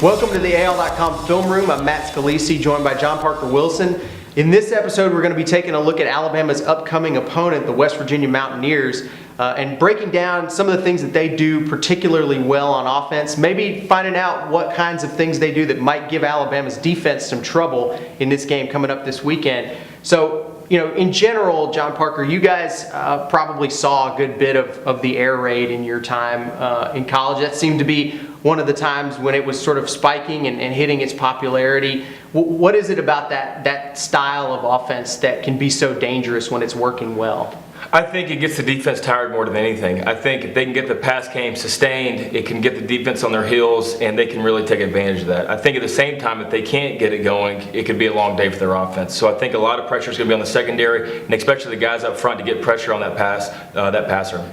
Welcome to the AL.com film room. I'm Matt Scalisi, joined by John Parker Wilson. In this episode, we're going to be taking a look at Alabama's upcoming opponent, the West Virginia Mountaineers, and breaking down some of the things that they do particularly well on offense, maybe finding out what kinds of things they do that might give Alabama's defense some trouble in this game coming up this weekend. So, in general, John Parker, you guys probably saw a good bit of the air raid in your time in college. That seemed to be one of the times when it was sort of spiking and hitting its popularity. What is it about that style of offense that can be so dangerous when it's working well? I think it gets the defense tired more than anything. I think if they can get the pass game sustained, it can get the defense on their heels, and they can really take advantage of that. I think at the same time, if they can't get it going, it could be a long day for their offense. So I think a lot of pressure is going to be on the secondary, and especially the guys up front to get pressure on that passer.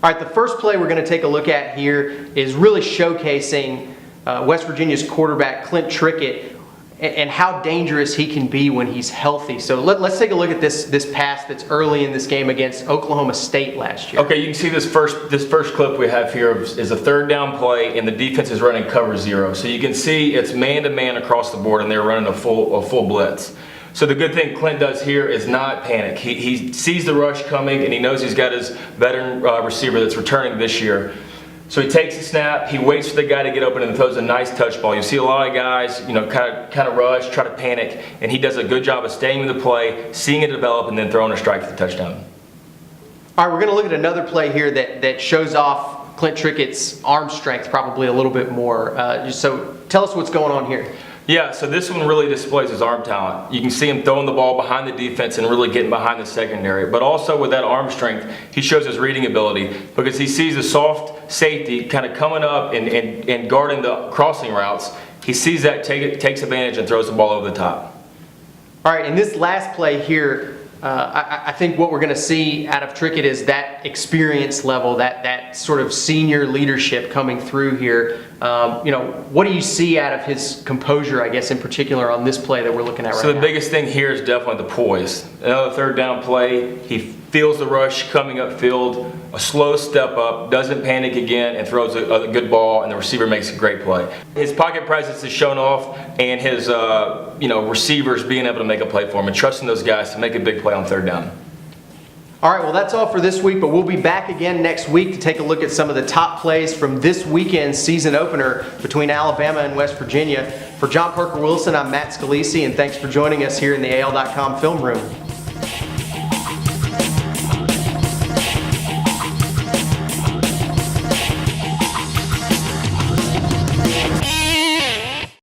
All right, the first play we're going to take a look at here is really showcasing West Virginia's quarterback, Clint Trickett, and how dangerous he can be when he's healthy. So let's take a look at this pass that's early in this game against Oklahoma State last year. Okay, you can see this first clip we have here is a third down play, and the defense is running cover zero. So you can see it's man-to-man across the board, and they're running a full blitz. So the good thing Clint does here is not panic. He sees the rush coming, and he knows he's got his veteran receiver that's returning this year. So he takes the snap, he waits for the guy to get open and throws a nice touch ball. You see a lot of guys, kind of rush, try to panic, and he does a good job of staying in the play, seeing it develop, and then throwing a strike for the touchdown. All right, we're going to look at another play here that shows off Clint Trickett's arm strength probably a little bit more. So tell us what's going on here. Yeah, so this one really displays his arm talent. You can see him throwing the ball behind the defense and really getting behind the secondary. But also with that arm strength, he shows his reading ability because he sees a soft safety kind of coming up and guarding the crossing routes. He sees that, takes advantage, and throws the ball over the top. All right, in this last play here, I think what we're going to see out of Trickett is that experience level, that sort of senior leadership coming through here. What do you see out of his composure, I guess, in particular on this play that we're looking at right now? So the biggest thing here is definitely the poise. Another third down play, he feels the rush coming upfield, a slow step up, doesn't panic again, and throws a good ball, and the receiver makes a great play. His pocket presence is shown off, and his receivers being able to make a play for him and trusting those guys to make a big play on third down. All right, well, that's all for this week, but we'll be back again next week to take a look at some of the top plays from this weekend's season opener between Alabama and West Virginia. For John Parker Wilson, I'm Matt Scalisi, and thanks for joining us here in the AL.com film room.